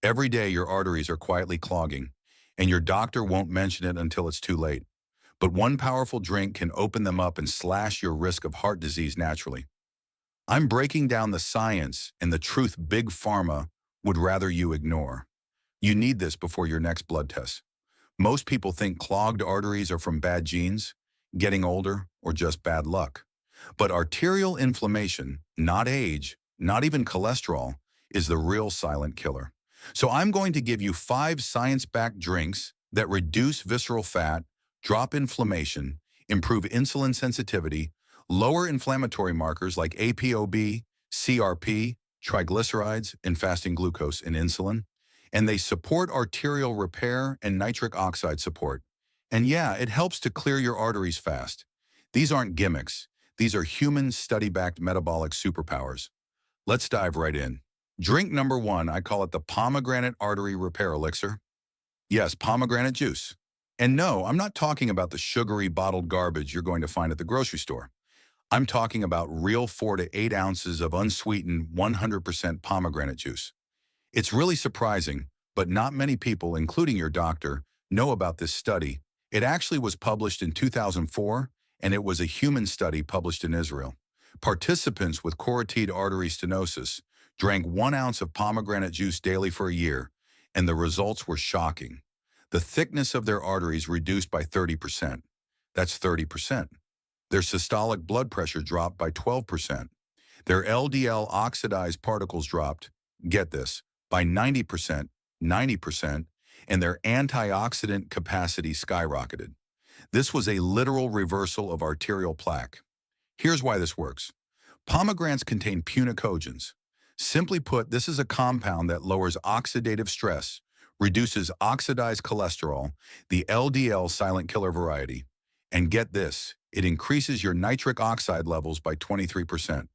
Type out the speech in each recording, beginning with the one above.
Every day your arteries are quietly clogging, and your doctor won't mention it until it's too late. But one powerful drink can open them up and slash your risk of heart disease naturally. I'm breaking down the science and the truth Big Pharma would rather you ignore. You need this before your next blood test. Most people think clogged arteries are from bad genes, getting older, or just bad luck. But arterial inflammation, not age, not even cholesterol, is the real silent killer. So I'm going to give you 5 science-backed drinks that reduce visceral fat, drop inflammation, improve insulin sensitivity, lower inflammatory markers like ApoB, CRP, triglycerides, and fasting glucose and insulin, and they support arterial repair and nitric oxide support. And yeah, it helps to clear your arteries fast. These aren't gimmicks. These are human study-backed metabolic superpowers. Let's dive right in. Drink number 1, I call it the pomegranate artery repair elixir. Yes, pomegranate juice. And no, I'm not talking about the sugary bottled garbage you're going to find at the grocery store. I'm talking about real 4 to 8 ounces of unsweetened 100% pomegranate juice. It's really surprising, but not many people, including your doctor, know about this study. It actually was published in 2004, and it was a human study published in Israel. Participants with carotid artery stenosis drank 1 ounce of pomegranate juice daily for a year, and the results were shocking. The thickness of their arteries reduced by 30%. That's 30%. Their systolic blood pressure dropped by 12%. Their LDL oxidized particles dropped, get this, by 90%, 90%, and their antioxidant capacity skyrocketed. This was a literal reversal of arterial plaque. Here's why this works. Pomegranates contain punicogens. Simply put, this is a compound that lowers oxidative stress, reduces oxidized cholesterol, the LDL silent killer variety, and get this, it increases your nitric oxide levels by 23%.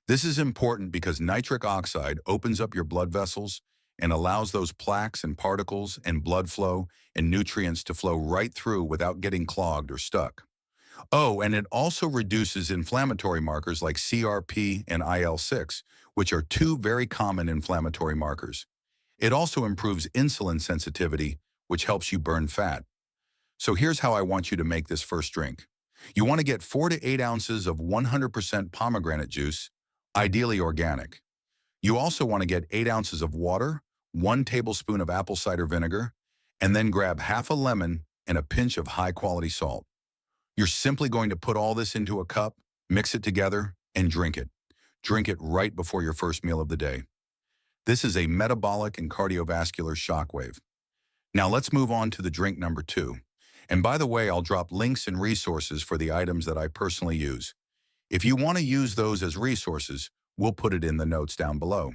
This is important because nitric oxide opens up your blood vessels and allows those plaques and particles and blood flow and nutrients to flow right through without getting clogged or stuck. Oh, and it also reduces inflammatory markers like CRP and IL-6, which are 2 very common inflammatory markers. It also improves insulin sensitivity, which helps you burn fat. So here's how I want you to make this first drink. You want to get 4 to 8 ounces of 100% pomegranate juice, ideally organic. You also want to get 8 ounces of water, 1 tablespoon of apple cider vinegar, and then grab half a lemon and a pinch of high-quality salt. You're simply going to put all this into a cup, mix it together, and drink it. Drink it right before your first meal of the day. This is a metabolic and cardiovascular shockwave. Now let's move on to the drink number 2. And by the way, I'll drop links and resources for the items that I personally use. If you want to use those as resources, we'll put it in the notes down below.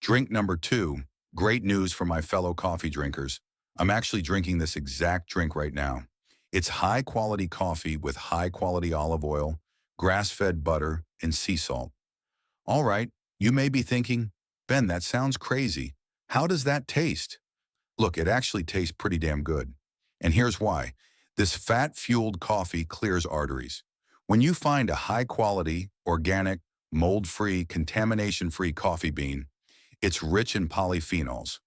Drink number 2, great news for my fellow coffee drinkers. I'm actually drinking this exact drink right now. It's high-quality coffee with high-quality olive oil, grass-fed butter, and sea salt. All right, you may be thinking, Ben, that sounds crazy. How does that taste? Look, it actually tastes pretty damn good. And here's why. This fat-fueled coffee clears arteries. When you find a high-quality, organic, mold-free, contamination-free coffee bean, it's rich in polyphenols.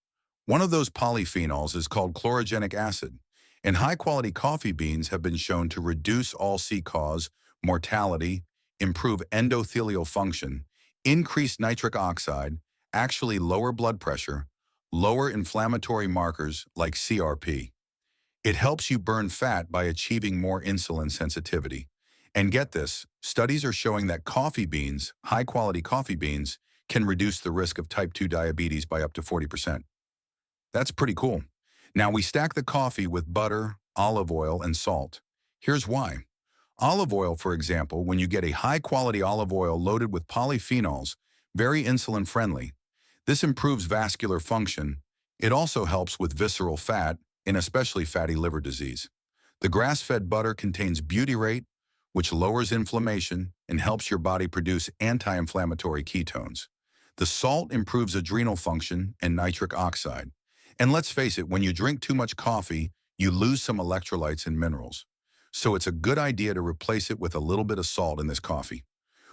One of those polyphenols is called chlorogenic acid, and high-quality coffee beans have been shown to reduce all-cause mortality, improve endothelial function, increase nitric oxide, actually lower blood pressure, lower inflammatory markers like CRP. It helps you burn fat by achieving more insulin sensitivity. And get this, studies are showing that coffee beans, high-quality coffee beans, can reduce the risk of type 2 diabetes by up to 40%. That's pretty cool. Now we stack the coffee with butter, olive oil, and salt. Here's why. Olive oil, for example, when you get a high-quality olive oil loaded with polyphenols, very insulin-friendly. This improves vascular function. It also helps with visceral fat, and especially fatty liver disease. The grass-fed butter contains butyrate, which lowers inflammation and helps your body produce anti-inflammatory ketones. The salt improves adrenal function and nitric oxide. And let's face it, when you drink too much coffee, you lose some electrolytes and minerals. So it's a good idea to replace it with a little bit of salt in this coffee.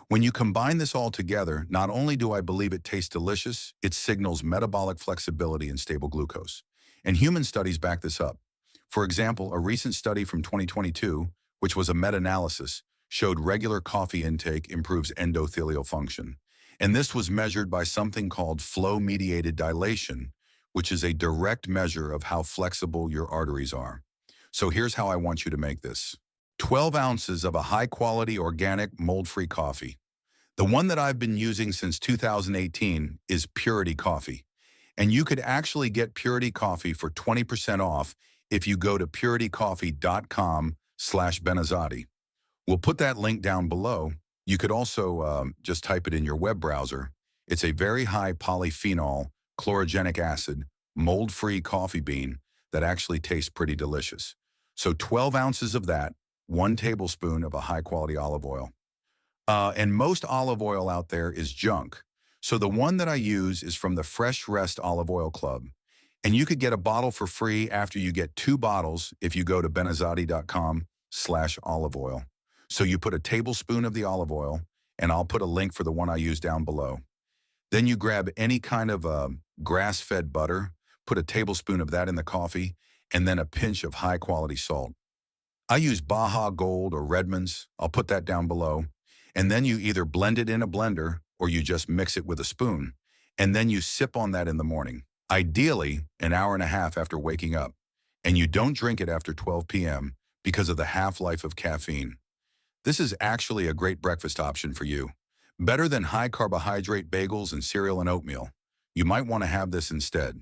When you combine this all together, not only do I believe it tastes delicious, it signals metabolic flexibility and stable glucose. And human studies back this up. For example, a recent study from 2022, which was a meta-analysis, showed regular coffee intake improves endothelial function. And this was measured by something called flow-mediated dilation, which is a direct measure of how flexible your arteries are. So here's how I want you to make this. 12 ounces of a high-quality organic mold-free coffee. The one that I've been using since 2018 is Purity Coffee. And you could actually get Purity Coffee for 20% off if you go to puritycoffee.com/Benazotti. We'll put that link down below. You could also just type it in your web browser. It's a very high polyphenol, chlorogenic acid, mold-free coffee bean that actually tastes pretty delicious. So 12 ounces of that, 1 tablespoon of a high-quality olive oil. And most olive oil out there is junk. So the one that I use is from the Fresh Rest Olive Oil Club. And you could get a bottle for free after you get 2 bottles if you go to benazotti.com/olive oil. So you put a tablespoon of the olive oil, and I'll put a link for the one I use down below. Then you grab any kind of grass-fed butter, put a tablespoon of that in the coffee, and then a pinch of high-quality salt. I use Baja Gold or Redmond's. I'll put that down below. And then you either blend it in a blender or you just mix it with a spoon. And then you sip on that in the morning, ideally an hour and a half after waking up. And you don't drink it after 12 p.m. because of the half-life of caffeine. This is actually a great breakfast option for you. Better than high-carbohydrate bagels and cereal and oatmeal. You might want to have this instead.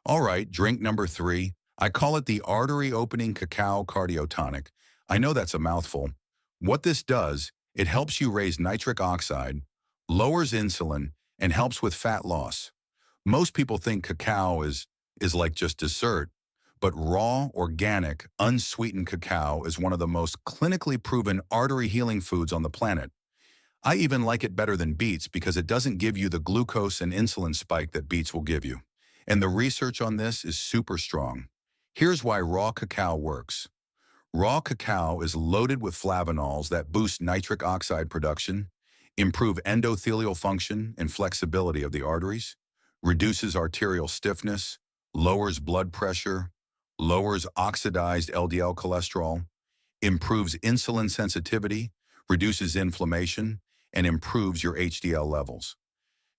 All right, drink number 3. I call it the Artery Opening Cacao Cardio Tonic. I know that's a mouthful. What this does, it helps you raise nitric oxide, lowers insulin, and helps with fat loss. Most people think cacao is like just dessert, but raw, organic, unsweetened cacao is one of the most clinically proven artery healing foods on the planet. I even like it better than beets because it doesn't give you the glucose and insulin spike that beets will give you. And the research on this is super strong. Here's why raw cacao works. Raw cacao is loaded with flavanols that boost nitric oxide production, improve endothelial function and flexibility of the arteries, reduces arterial stiffness, lowers blood pressure, lowers oxidized LDL cholesterol, improves insulin sensitivity, reduces inflammation, and improves your HDL levels.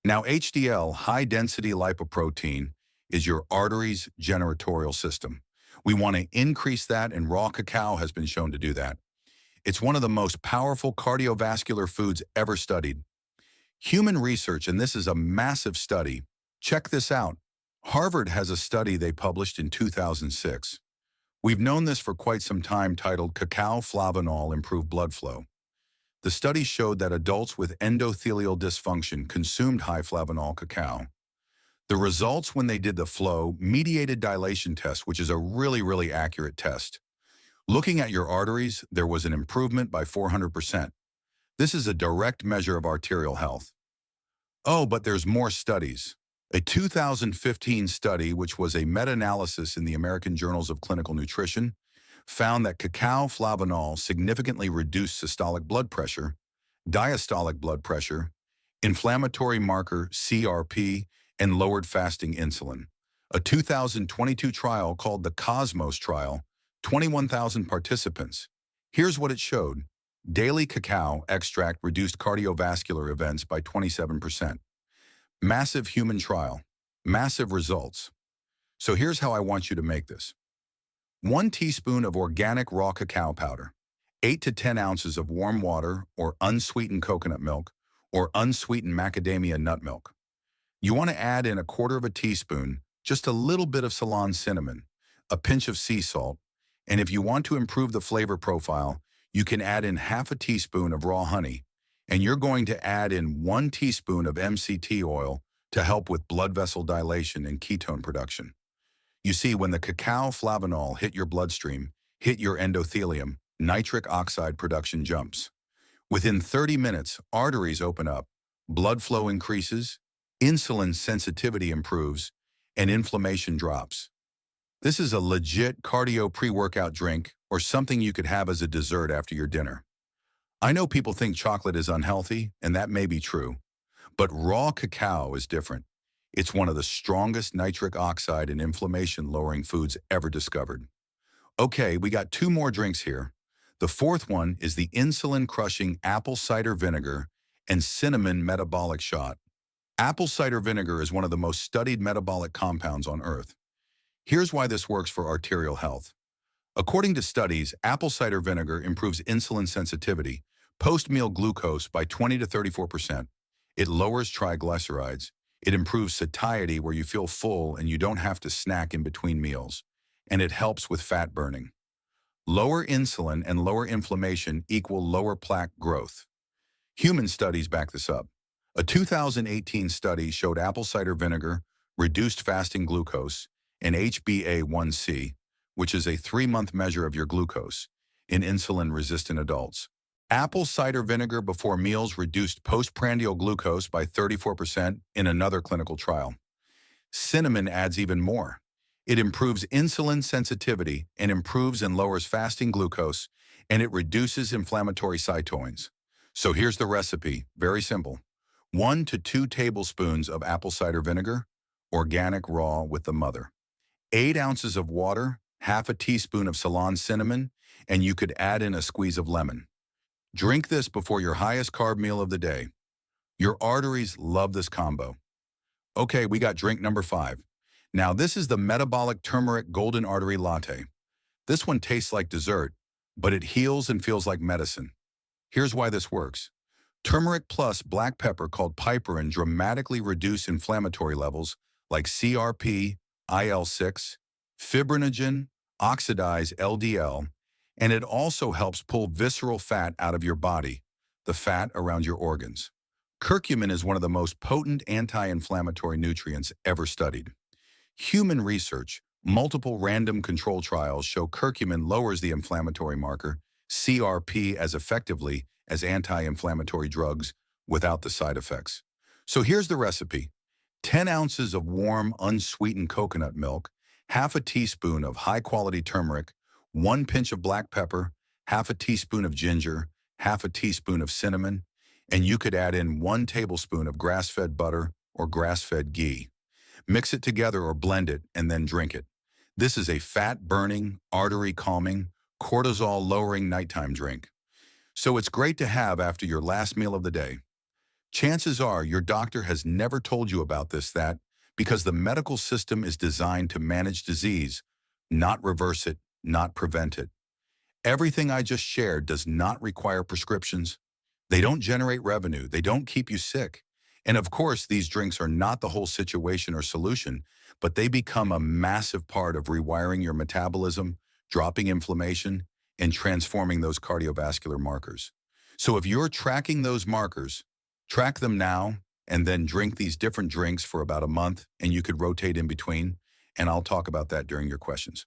Now, HDL, high-density lipoprotein, is your artery's generatorial system. We want to increase that, and raw cacao has been shown to do that. It's one of the most powerful cardiovascular foods ever studied. Human research, and this is a massive study. Check this out. Harvard has a study they published in 2006. We've known this for quite some time, titled Cacao Flavanol Improve Blood Flow. The study showed that adults with endothelial dysfunction consumed high flavanol cacao. The results when they did the flow-mediated dilation test, which is a really accurate test. Looking at your arteries, there was an improvement by 400%. This is a direct measure of arterial health. Oh, but there's more studies. A 2015 study, which was a meta-analysis in the American Journals of Clinical Nutrition, found that cacao flavanol significantly reduced systolic blood pressure, diastolic blood pressure, inflammatory marker CRP, and lowered fasting insulin. A 2022 trial called the Cosmos trial, 21,000 participants. Here's what it showed. Daily cacao extract reduced cardiovascular events by 27%. Massive human trial, massive results. So here's how I want you to make this. 1 teaspoon of organic raw cacao powder, 8 to 10 ounces of warm water or unsweetened coconut milk or unsweetened macadamia nut milk. You want to add in 1/4 teaspoon, just a little bit of Ceylon cinnamon, a pinch of sea salt, and if you want to improve the flavor profile, you can add in 1/2 teaspoon of raw honey, and you're going to add in 1 teaspoon of MCT oil to help with blood vessel dilation and ketone production. You see, when the cacao flavanol hit your bloodstream, hit your endothelium, nitric oxide production jumps. Within 30 minutes, arteries open up, blood flow increases, insulin sensitivity improves, and inflammation drops. This is a legit cardio pre-workout drink or something you could have as a dessert after your dinner. I know people think chocolate is unhealthy, and that may be true, but raw cacao is different. It's one of the strongest nitric oxide and inflammation-lowering foods ever discovered. Okay, we got two more drinks here. The fourth one is the insulin-crushing apple cider vinegar and cinnamon metabolic shot. Apple cider vinegar is one of the most studied metabolic compounds on Earth. Here's why this works for arterial health. According to studies, apple cider vinegar improves insulin sensitivity, post-meal glucose by 20 to 34%. It lowers triglycerides. It improves satiety where you feel full and you don't have to snack in between meals. And it helps with fat burning. Lower insulin and lower inflammation equal lower plaque growth. Human studies back this up. A 2018 study showed apple cider vinegar reduced fasting glucose and HbA1c, which is a 3-month measure of your glucose, in insulin-resistant adults. Apple cider vinegar before meals reduced postprandial glucose by 34% in another clinical trial. Cinnamon adds even more. It improves insulin sensitivity and improves and lowers fasting glucose, and it reduces inflammatory cytokines. So here's the recipe, very simple. 1 to 2 tablespoons of apple cider vinegar, organic raw with the mother. 8 ounces of water, half a teaspoon of Ceylon cinnamon, and you could add in a squeeze of lemon. Drink this before your highest carb meal of the day. Your arteries love this combo. Okay, we got drink number 5. Now this is the metabolic turmeric golden artery latte. This one tastes like dessert, but it heals and feels like medicine. Here's why this works. Turmeric plus black pepper called piperine dramatically reduce inflammatory levels like CRP, IL-6, fibrinogen, oxidize LDL, and it also helps pull visceral fat out of your body, the fat around your organs. Curcumin is one of the most potent anti-inflammatory nutrients ever studied. Human research, multiple random control trials show curcumin lowers the inflammatory marker, CRP, as effectively as anti-inflammatory drugs without the side effects. So here's the recipe. 10 ounces of warm, unsweetened coconut milk, half a teaspoon of high-quality turmeric, 1 pinch of black pepper, half a teaspoon of ginger, half a teaspoon of cinnamon, and you could add in 1 tablespoon of grass-fed butter or grass-fed ghee. Mix it together or blend it and then drink it. This is a fat-burning, artery-calming, cortisol-lowering nighttime drink. So it's great to have after your last meal of the day. Chances are your doctor has never told you about that because the medical system is designed to manage disease, not reverse it, not prevent it. Everything I just shared does not require prescriptions. They don't generate revenue. They don't keep you sick. And of course, these drinks are not the whole situation or solution, but they become a massive part of rewiring your metabolism, dropping inflammation, and transforming those cardiovascular markers. So if you're tracking those markers, track them now and then drink these different drinks for about a month, and you could rotate in between, and I'll talk about that during your questions.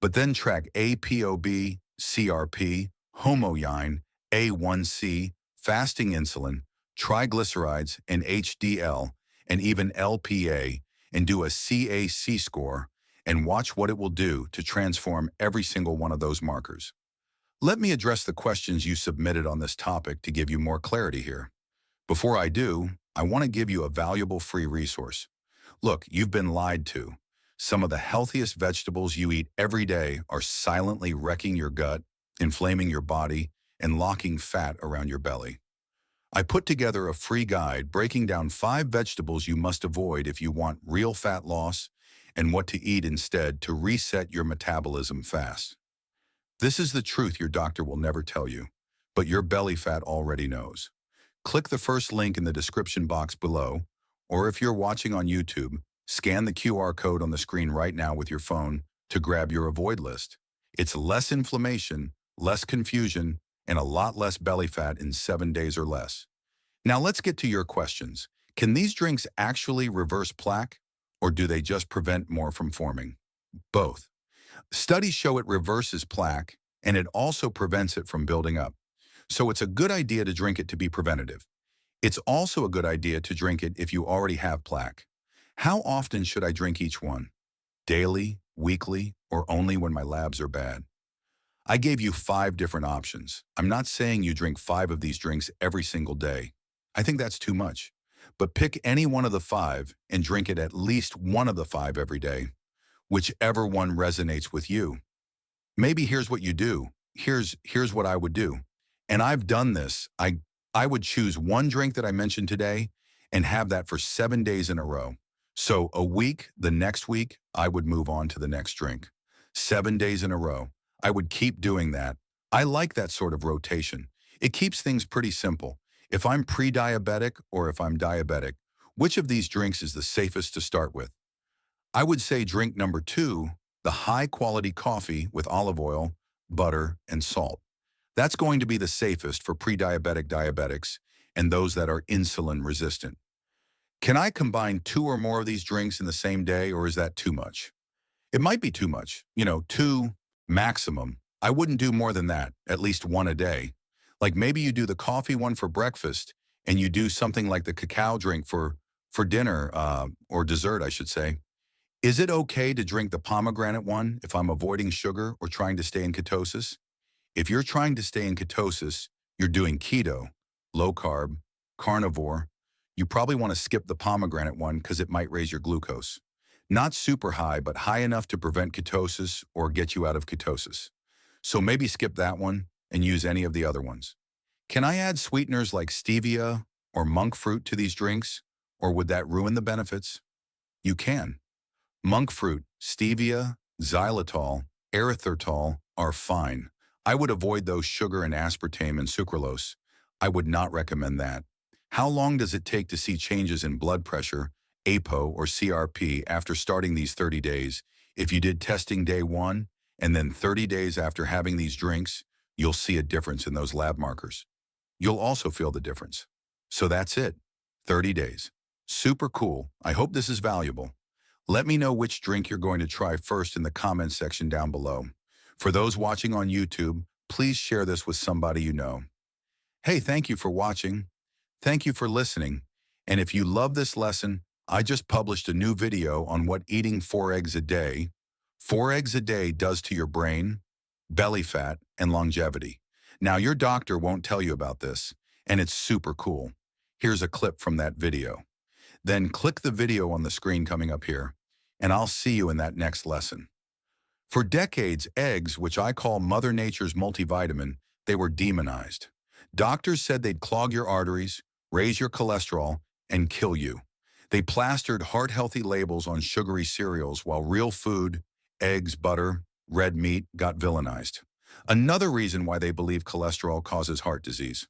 But then track APOB, CRP, homoyine, A1C, fasting insulin, triglycerides, and HDL, and even LPA, and do a CAC score, and watch what it will do to transform every single one of those markers. Let me address the questions you submitted on this topic to give you more clarity here. Before I do, I want to give you a valuable free resource. Look, you've been lied to. Some of the healthiest vegetables you eat every day are silently wrecking your gut, inflaming your body, and locking fat around your belly. I put together a free guide breaking down 5 vegetables you must avoid if you want real fat loss and what to eat instead to reset your metabolism fast. This is the truth your doctor will never tell you, but your belly fat already knows. Click the first link in the description box below, or if you're watching on YouTube, scan the QR code on the screen right now with your phone to grab your avoid list. It's less inflammation, less confusion, and a lot less belly fat in 7 days or less. Now let's get to your questions. Can these drinks actually reverse plaque, or do they just prevent more from forming? Both. Studies show it reverses plaque, and it also prevents it from building up. So it's a good idea to drink it to be preventative. It's also a good idea to drink it if you already have plaque. How often should I drink each one? Daily, weekly, or only when my labs are bad? I gave you 5 different options. I'm not saying you drink 5 of these drinks every single day. I think that's too much. But pick any one of the 5 and drink it at least one of the 5 every day, whichever one resonates with you. Maybe here's what you do. Here's what I would do. And I've done this. I would choose one drink that I mentioned today and have that for 7 days in a row. So a week, the next week, I would move on to the next drink. 7 days in a row. I would keep doing that. I like that sort of rotation. It keeps things pretty simple. If I'm pre-diabetic or if I'm diabetic, which of these drinks is the safest to start with? I would say drink number 2, the high-quality coffee with olive oil, butter, and salt. That's going to be the safest for pre-diabetic diabetics and those that are insulin resistant. Can I combine 2 or more of these drinks in the same day, or is that too much? It might be too much. 2 maximum. I wouldn't do more than that, at least one a day. Like maybe you do the coffee one for breakfast and you do something like the cacao drink for dinner or dessert, I should say. Is it okay to drink the pomegranate one if I'm avoiding sugar or trying to stay in ketosis? If you're trying to stay in ketosis, you're doing keto, low carb, carnivore. You probably want to skip the pomegranate one because it might raise your glucose. Not super high, but high enough to prevent ketosis or get you out of ketosis. So maybe skip that one and use any of the other ones. Can I add sweeteners like stevia or monk fruit to these drinks, or would that ruin the benefits? You can. Monk fruit, stevia, xylitol, erythritol are fine. I would avoid those sugar and aspartame and sucralose. I would not recommend that. How long does it take to see changes in blood pressure, APO, or CRP after starting these 30 days? If you did testing day 1 and then 30 days after having these drinks, you'll see a difference in those lab markers. You'll also feel the difference. So that's it. 30 days. Super cool. I hope this is valuable. Let me know which drink you're going to try first in the comments section down below. For those watching on YouTube, please share this with somebody you know. Hey, thank you for watching. Thank you for listening. And if you love this lesson, I just published a new video on what eating 4 eggs a day, 4 eggs a day does to your brain, belly fat, and longevity. Now, your doctor won't tell you about this, and it's super cool. Here's a clip from that video. Then click the video on the screen coming up here, and I'll see you in that next lesson. For decades, eggs, which I call Mother Nature's multivitamin, they were demonized. Doctors said they'd clog your arteries, raise your cholesterol, and kill you. They plastered heart-healthy labels on sugary cereals while real food, eggs, butter, red meat got villainized. Another reason why they believe cholesterol causes heart disease.